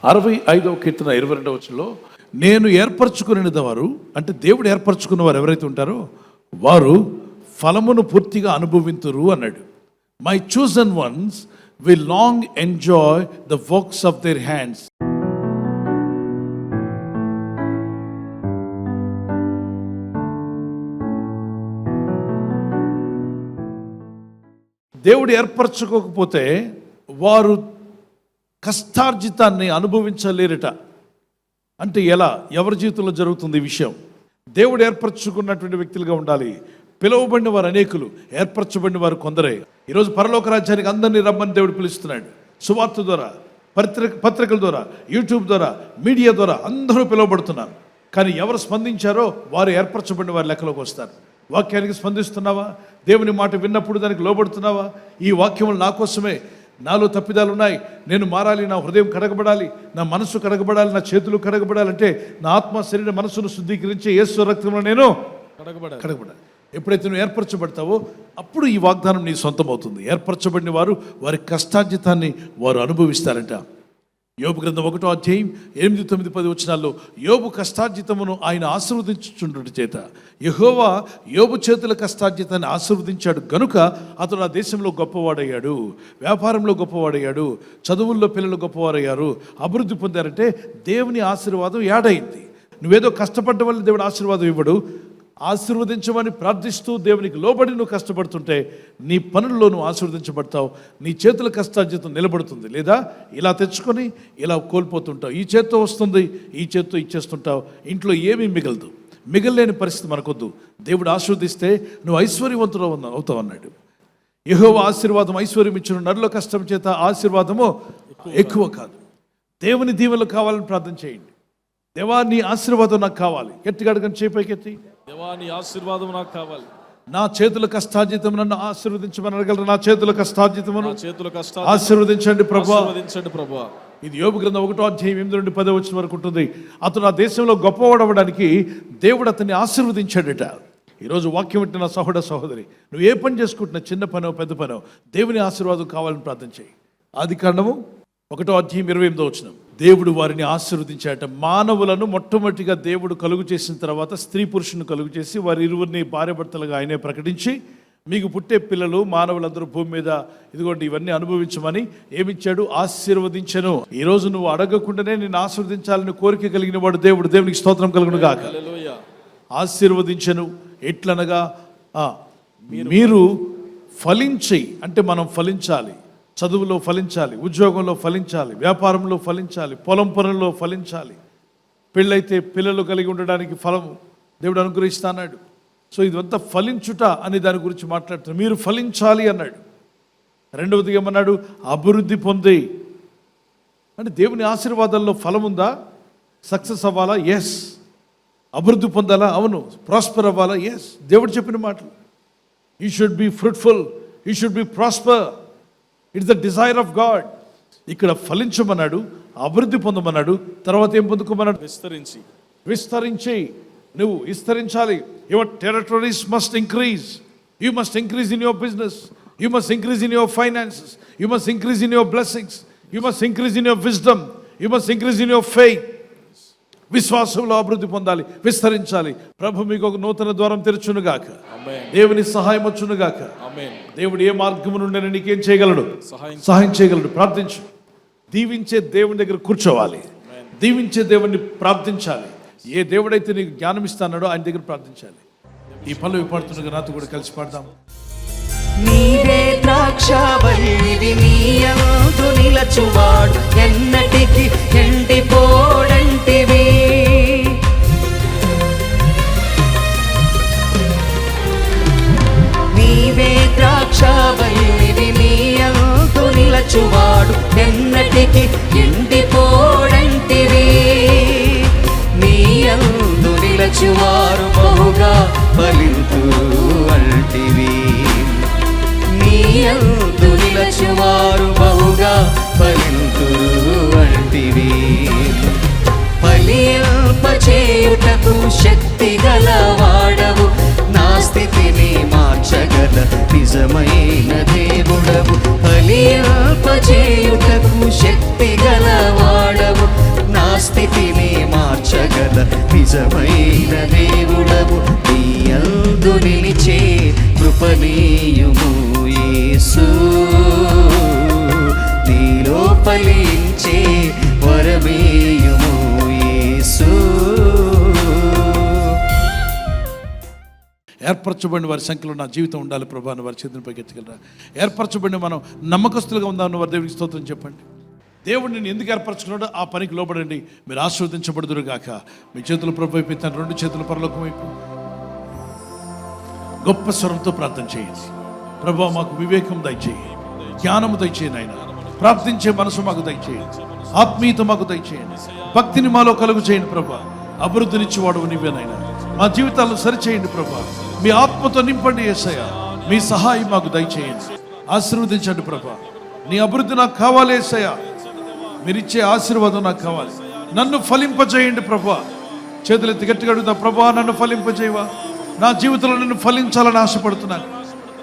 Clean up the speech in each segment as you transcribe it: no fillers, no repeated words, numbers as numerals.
65వ కీర్తన 22వ వచనంలో, నేను ఏర్పరచుకుని వారు, అంటే దేవుడు ఏర్పరచుకున్న వారు ఎవరైతే ఉంటారో వారు ఫలమును పూర్తిగా అనుభవింతురు అన్నాడు. My chosen once will long enjoy the works of their hands. దేవుడు ఏర్పరచుకోకపోతే వారు కష్టార్జితాన్ని అనుభవించలేరట. అంటే ఎలా, ఎవరి జీవితంలో జరుగుతుంది ఈ విషయం? దేవుడు ఏర్పరచుకున్నటువంటి వ్యక్తులుగా ఉండాలి. పిలువబడిన వారు అనేకులు, ఏర్పరచబడిన వారు కొందరే. ఈరోజు పరలోక రాజ్యానికి అందరినీ రమ్మని దేవుడు పిలుస్తున్నాడు. సువార్త ద్వారా, పత్రికల ద్వారా, యూట్యూబ్ ద్వారా, మీడియా ద్వారా అందరూ పిలువబడుతున్నారు. కానీ ఎవరు స్పందించారో వారు ఏర్పరచబడిన వారి లెక్కలోకి వస్తారు. వాక్యానికి స్పందిస్తున్నావా? దేవుని మాట విన్నప్పుడు దానికి లోబడుతున్నావా? ఈ వాక్యములు నా కోసమే, నాలో తప్పిదాలు ఉన్నాయి, నేను మారాలి, నా హృదయం కడగబడాలి, నా మనసు కడగబడాలి, నా చేతులు కడగబడాలంటే నా ఆత్మ శరీర మనసును శుద్ధీకరించి యేసు రక్తంలో నేను కడగబడాలి. ఎప్పుడైతే నువ్వు ఏర్పరచబడతావో అప్పుడు ఈ వాగ్దానం నీ సొంతం అవుతుంది. ఏర్పరచబడిన వారు వారి కష్టార్జితాన్ని వారు అనుభవిస్తారంట. యోబు గ్రంథం 1వ అధ్యాయం 8, 9, 10 వచనాల్లో యోబు కష్టార్జితమును ఆయన ఆశీర్వదించుచుండుట చేత యెహోవా యోబు చేతుల కష్టార్జితాన్ని ఆశీర్వదించాడు గనుక అతడు ఆ దేశంలో గొప్పవాడయ్యాడు, వ్యాపారంలో గొప్పవాడయ్యాడు, చదువుల్లో పిల్లలు గొప్పవారయ్యారు, అభివృద్ధి పొందారంటే దేవుని ఆశీర్వాదం యాడైంది. నువ్వేదో కష్టపడ్డ వల్ల దేవుడు ఆశీర్వాదం ఇవ్వడు. ఆశీర్వదించమని ప్రార్థిస్తూ దేవునికి లోబడి నువ్వు కష్టపడుతుంటే నీ పనుల్లో నువ్వు ఆశీర్వదించబడతావు. నీ చేతుల కష్టార్జితం నిలబడుతుంది. లేదా ఇలా తెచ్చుకొని ఇలా కోల్పోతుంటావు. ఈ చేత్తో వస్తుంది, ఈ చేత్తో ఇచ్చేస్తుంటావు. ఇంట్లో ఏమీ మిగలదు. మిగలలేని పరిస్థితి మనకొద్దు. దేవుడు ఆశీర్వదిస్తే నువ్వు ఐశ్వర్యవంతుడు అవుతావు అన్నాడు. యెహోవా ఆశీర్వాదం ఐశ్వర్యం ఇచ్చును, నరుల కష్టం చేత ఆశీర్వాదము ఎక్కువ కాదు. దేవుని దీవెనలు కావాలని ప్రార్థన చేయండి. దేవా నీ ఆశీర్వాదం నాకు కావాలి. గట్టిగా అడగని చేపైకెత్తి, దేవా నీ ఆశీర్వాదం నాకు కావాలి. నా చేతుల కష్టార్జితం నన్ను ఆశీర్వదించమని అడగలరు. నా చేతుల కష్టార్జితమును ఆశీర్వదించండి ప్రభువా. ఇది యోబు గ్రంథం 1వ అధ్యాయం 8 నుండి 10 వచనం వరకు ఉంటుంది. అతను ఆ దేశంలో గొప్పవాడవడానికి దేవుడు అతన్ని ఆశీర్వదించాడట. ఈరోజు వాక్యం వింటున్న సహోదర సహోదరి, నువ్వు ఏ పని చేసుకుంటున్నా, చిన్న పనో పెద్ద పనో, దేవుని ఆశీర్వాదం కావాలని ప్రార్థన చేయి. ఆదికాండము 1వ అధ్యాయం 28వ వచనం, దేవుడు వారిని ఆశీర్వదించాట. మానవులను మొట్టమొదటిగా దేవుడు కలుగు చేసిన తర్వాత స్త్రీ పురుషుని కలుగు చేసి వారి ఇరువురిని భార్యాభర్తలుగా ఆయనే ప్రకటించి, మీకు పుట్టే పిల్లలు మానవులందరూ భూమి మీద ఇదిగోండి ఇవన్నీ అనుభవించమని ఏమిచ్చాడు? ఆశీర్వదించను. ఈరోజు నువ్వు అడగకుండానే నిన్ను ఆశీర్వదించాలని కోరిక కలిగిన వాడు దేవుడు. దేవునికి స్తోత్రం కలుగును గాక. ఆశీర్వదించను ఎట్లనగా మీరు ఫలించి, అంటే మనం ఫలించాలి. చదువులో ఫలించాలి, ఉద్యోగంలో ఫలించాలి, వ్యాపారంలో ఫలించాలి, పొలం పనుల్లో ఫలించాలి. పెళ్ళైతే పిల్లలు కలిగి ఉండడానికి ఫలం దేవుడు అనుగ్రహిస్తాడు. సో ఇదంతా ఫలించుట అనే దాని గురించి మాట్లాడుతున్నాడు. మీరు ఫలించాలి అన్నాడు. రెండవది ఏమన్నాడు? అభివృద్ధి పొంది. అంటే దేవుని ఆశీర్వాదాల్లో ఫలం ఉందా? సక్సెస్ అవ్వాలా? ఎస్. అభివృద్ధి పొందాలా? అవును. ప్రాస్పర్ అవ్వాలా? ఎస్. దేవుడు చెప్పిన మాటలు. You should be fruitful, you should be prosper. It's the desire of God. ఇక్కడ ఫలించమన్నాడు, అభివృద్ధి పొందమన్నాడు. తర్వాత ఏం పొందుకోమన్నాడు? విస్తరించి నువ్వు విస్తరించాలి. Your territories must increase. You must increase in your business, you must increase in your finances, you must increase in your blessings, you must increase in your wisdom, you must increase in your faith. విశ్వాసంలో అభివృద్ధి పొందాలి, విస్తరించాలి. ప్రభు మీకు ఒక నూతన ద్వారం తెరచునుగాక. దేవుని సహాయం వచ్చునుగాక. దేవుడు ఏ మార్గము నుండి నీకేం చేయగలడు? సహాయం చేయగలడు. ప్రార్థించు. దీవించే దేవుని దగ్గర కూర్చోవాలి, దీవించే దేవుని ప్రార్థించాలి. ఏ దేవుడైతే నీకు జ్ఞానం ఇస్తాడో ఆయన దగ్గర ప్రార్థించాలి. ఈ పనులు పాడుతున్నగా నాతో కూడా కలిసి పాడదాం. నీవే ద్రాక్షవల్లివి, నీ యందు నిలచువాడు ఎన్నటికి ఎండిపోడంటివి. నీవే ద్రాక్షవల్లివి, నీ యందు నిలచువాడు ఎన్నటికి ఎండిపోడంటివి. నీ యందు నిలచువారు బహుగా ఫలింతురు అంటివి. నీయందు నిలచువారు బహుగా ఫలింతురు అంటివి. ఫలింపచేయుటకు శక్తి గలవాడవు, నా స్థితిని మార్చగల నిజమైన దేవుడవు. ఫలింపచేయుటకు శక్తి గలవాడవు, నిజమైన దేవుడవు నీయందు నిలిచే కృపనీయుము యేసు నీలో ఫలించే వరమేయుము యేసు. ఏర్పరచబడిన వారి సంఖ్యలో నా జీవితం ఉండాలి ప్రభా అని వారి చేతులను పైకెత్తగలరా? ఏర్పరచబడిన మనం నమ్మకస్తులుగా ఉందామన్న వారి దేవునికి స్తోత్రం చెప్పండి. దేవుడు నేను ఎందుకు ఏర్పరచుకున్నాడో ఆ పనికి లోబడండి, మీరు ఆశీర్వదించబడుదురు గాక. మీ చేతులు ప్రభు వైపు ఎత్తండి, రెండు చేతులు పరలోకం వైపు గొప్ప స్వరంతో ప్రార్థన చేయండి. ప్రభా మాకు వివేకం దయచేయి, జ్ఞానము దయచేయండి ఆయన, ప్రార్థించే మనసు మాకు దయచేయండి, ఆత్మీయత మాకు దయచేయండి, భక్తిని మాలో కలుగు చేయండి ప్రభా. అభివృద్ధినిచ్చేవాడు నీవేనైనా, మా జీవితాలను సరిచేయండి ప్రభా. మీ ఆత్మతో నింపండి యేసయ్య, మీ సహాయం మాకు దయచేయండి, ఆశీర్వదించండి ప్రభా. నీ అభివృద్ధి నాకు కావాలి యేసయ్య, మీరిచ్చే ఆశీర్వాదం నాకు కావాలి. నన్ను ఫలింపజేయండి ప్రభా. చేతులెత్తి గట్టిగా అడుగుతా, ప్రభా నన్ను ఫలింపజేయవా, నా జీవితంలో నన్ను ఫలించాలని ఆశపడుతున్నాను.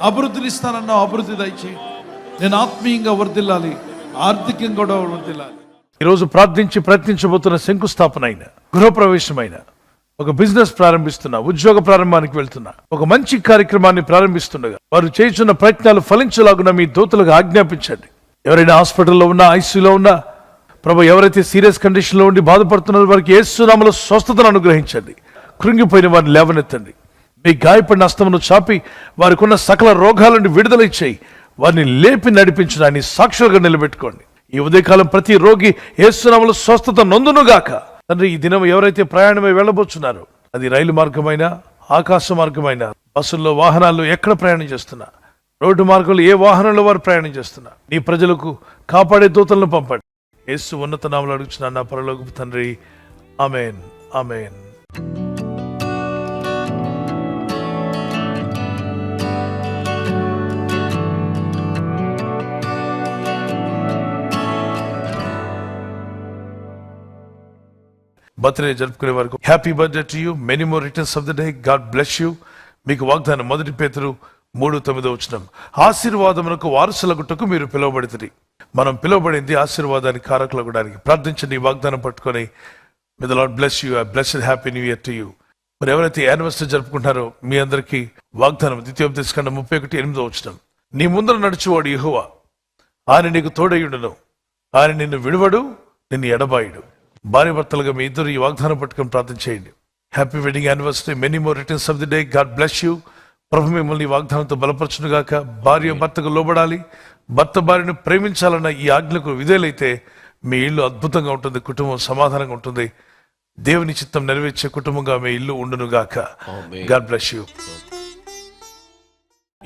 అభివృద్ధిని ఇస్తానన్నా అభివృద్ధి దయచేయి. నేను ఆత్మీయంగా వర్ధిల్లాలి, ఆర్థికంగా కూడా వర్ధిల్లాలి. ఈరోజు ప్రార్థించి ప్రయత్నించబోతున్న శంకుస్థాపన అయిన, గృహప్రవేశమైన, ఒక బిజినెస్ ప్రారంభిస్తున్నా, ఉద్యోగ ప్రారంభానికి వెళ్తున్నా, ఒక మంచి కార్యక్రమాన్ని ప్రారంభిస్తుండగా వారు చేస్తున్న ప్రయత్నాలు ఫలించలాగున మీ దూతలకు ఆజ్ఞాపించండి. ఎవరైనా హాస్పిటల్లో ఉన్నా, ఐసీయూలో ఉన్నా ప్రభు, ఎవరైతే సీరియస్ కండిషన్లో ఉండి బాధపడుతున్నారో వారికి యేసు నామములో స్వస్థతను అనుగ్రహించండి. కృంగిపోయిన వారిని లేవనెత్తండి. మీ గాయపడిన హస్తమును చాపి వారికి ఉన్న సకల రోగాల నుండి విడుదల ఇచ్చేయి. వారిని లేపి నడిపించడాన్ని సాక్షులుగా నిలబెట్టుకోండి. ఈ ఉదయకాలం ప్రతి రోగి యేసు నామములో స్వస్థత నొందునుగాక. తండ్రి, ఈ దినం ఎవరైతే ప్రయాణమై వెళ్ళబోతున్నారో, అది రైలు మార్గమైనా, ఆకాశ మార్గమైనా, బస్సుల్లో, వాహనాల్లో ఎక్కడ ప్రయాణం చేస్తున్నా, రోడ్డు మార్గంలో ఏ వాహనంలో వారు ప్రయాణం చేస్తున్నా, నీ ప్రజలకు కాపాడే దూతలను పంపండి. యేసు ఉన్నత నామములో అడుగుచున్నాను నా పరలోకపు తండ్రి, ఆమేన్, ఆమేన్. బర్త్డే జరుపుకునే వరకు happy birthday to you, many more returns of the day, God bless you. మీకు వాగ్దానం 1 పేతురు 3:9 ఆశీర్వాదమునకు వారసులగుటకు మీరు పిలువబడితిరి. మనం పిలువబడింది ఆశీర్వాదానికి కారకులగడానికి. ప్రార్థించండి ఈ వాగ్దానం పట్టుకొని. May the lord bless you. Blessed happy new year to you. మరి ఎవరైతే యానివర్సరీ జరుపుకుంటారో మీ అందరికీ వాగ్దానం ద్వితీయోపదేశకాండం 31:8 నీ ముందర నడుచువాడు యెహోవా, ఆయన నీకు తోడయుడును, ఆయన నిన్ను విడువడు, నిన్ను ఎడబాయుడు. భార్య భర్తలుగా మీ ఇద్దరు ఈ వాగ్దానం పట్టుకొని ప్రార్థన చేయండి. Happy wedding anniversary, many more returns of the day, God bless you. ప్రభు మిమ్మల్ని ఈ వాగ్దానంతో బలపరచునుగాక. భార్య భర్తకు లోబడాలి, భర్త భార్యను ప్రేమించాలన్న ఈ ఆజ్ఞకు విధేయులైతే మీ ఇల్లు అద్భుతంగా ఉంటుంది, కుటుంబం సమాధానంగా ఉంటుంది. దేవుని చిత్తం నెరవేర్చే కుటుంబంగా మీ ఇల్లు ఉండునుగాక. God bless you.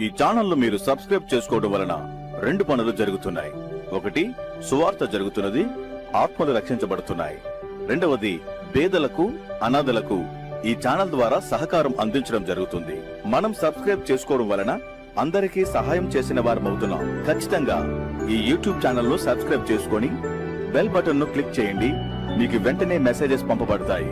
ఈ ఛానల్ మీరు సబ్స్క్రైబ్ చేసుకోవడం వలన 2 పనులు జరుగుతున్నాయి. ఒకటి, సువార్త జరుగుతున్నది, ఆత్మలు రక్షించబడుతున్నాయి. రెండవది, పేదలకు, అనాథలకు ఈ ఛానల్ ద్వారా సహకారం అందించడం జరుగుతుంది. మనం సబ్స్క్రైబ్ చేసుకోవడం వలన అందరికీ సహాయం చేసిన వారమవుతున్నాం. ఖచ్చితంగా ఈ యూట్యూబ్ ఛానల్ ను సబ్స్క్రైబ్ చేసుకొని బెల్ బటన్ ను క్లిక్ చేయండి. మీకు వెంటనే మెసేజెస్ పంపబడతాయి.